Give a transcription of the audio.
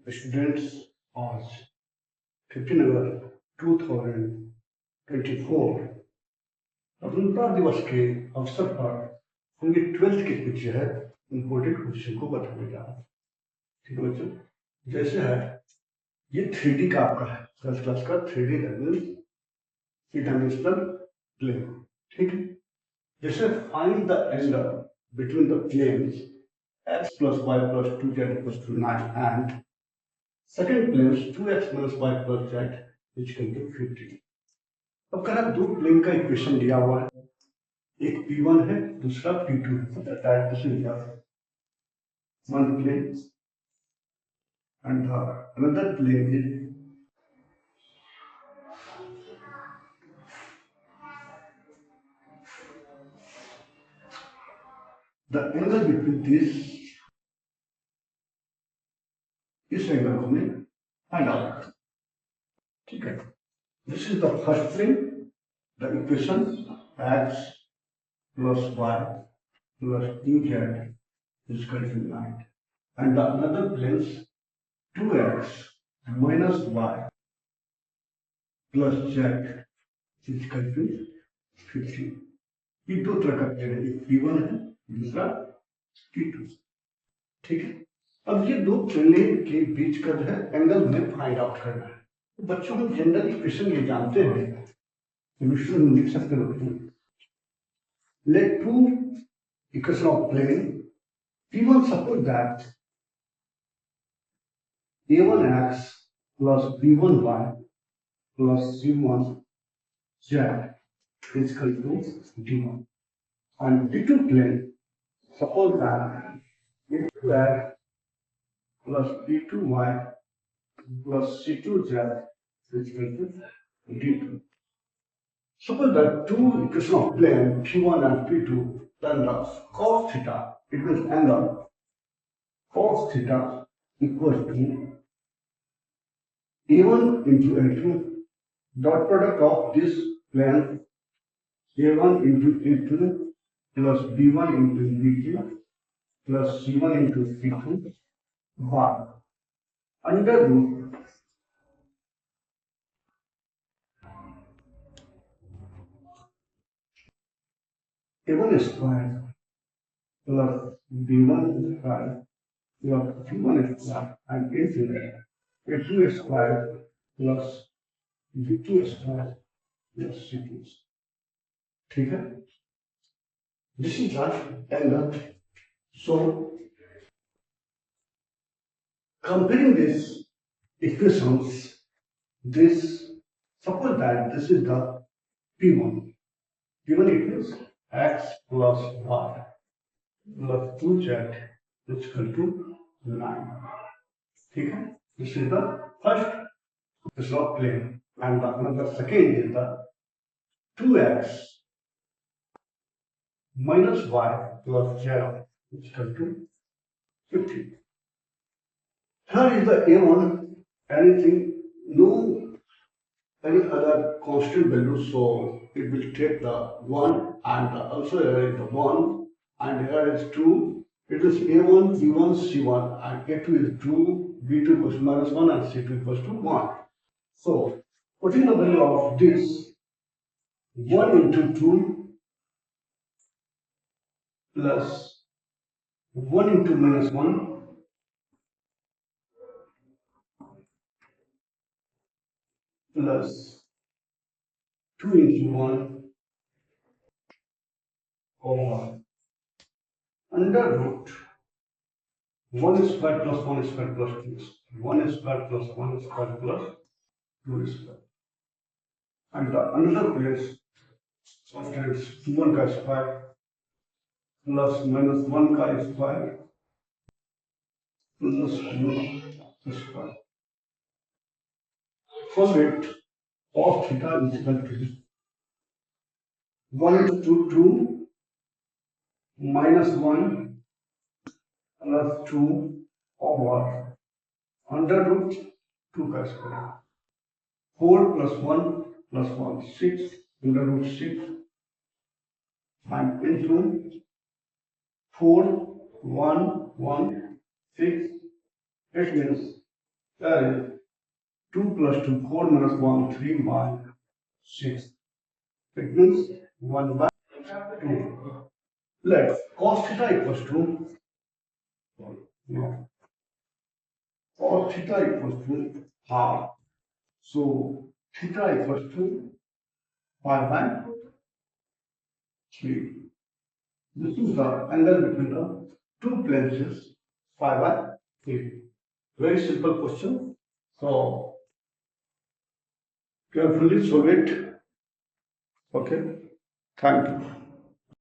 Students, आज 15 अगस्त 2024 स्वतंत्रता दिवस के अवसर पर हम ये 12th के कुछ जो है इम्पोर्टेंट क्वेश्चन को बताने जा रहे हैं। ठीक है बच्चों, जैसे है ये 3D का आपका है 12th क्लास का 3D थ्री डायमेंशनल प्लेन। ठीक है, जैसे find the angle between the planes x plus y plus 2z equals to 9 and second plane 2x minus y plus z is equal to 15। अब कह रहा दो प्लेन का equation दिया हुआ है, एक P1 है दूसरा P2 है। One plane and another plane is the angle between इस एंगल को हमें फाइंड आउट करना। ठीक है, this is the first plane, the equation x plus y plus 2z is equal to 9 and the another planes 2x minus y plus z is equal to 15। ये दो तरह का प्लेन है, एक P1 है दूसरा P2। ठीक है, अब ये दो प्लेन के बीच का जो है एंगल हमें फाइंड आउट करना है। तो बच्चों हम जनरल इक्वेशन ये जानते हैं, सोल्यूशन हम लिख सकते हैं। Let to equation of plane P1 suppose that A1x plus B1y plus C1z is equal to D1 and D2 plane suppose that A2x plus B2y plus C2z is equal to D2. Suppose that two equation of plane P1 and P2, then the cos theta, it means angle cos theta equals to A1 into A2 dot product of this plane A1 into A2 plus B1 into B2 plus C1 into C2 bar under root A1 square plus B1 square plus C1 square and into A2 square plus B2 square plus C2। ठीक है, this is the angle. So comparing these equations, this suppose that this is the P1. P1 equals x plus y plus 2z is equal to 9. ठीक है, this is the first slope plane and the another second is the 2x minus y plus z is equal to 15. Here is the A1, anything, no any other constant value, so it will take the 1 and also here is the 1 and here is 2. It is A1, B1, C1 and A2 is 2, B2 equals to minus 1 and C2 equals to 1. So putting the value of this 1 into 2 plus 1 into minus 1 plus 2 into 1 over under root 1 square plus 1 square plus 2 square, 1 square plus 1 square plus 2 square. And the another place, substitute 1 का square plus minus 1 का square plus 2 square. From it, cos theta is equal to 1 into 2 minus 1 plus 2 over under root 2 का square. 4 plus 1 plus 1, 6 under root 6 and into 4, 1, 1, 6, it means That is 2 plus 2, 4 minus 1, 3 minus 6. It means 1 by 2. Let cos theta equals to, no, cos theta equals to half. So theta equals to 5 by 3. This is the angle between the two places, 5 by 3. Very simple question. So carefully solve it. Okay. Thank you.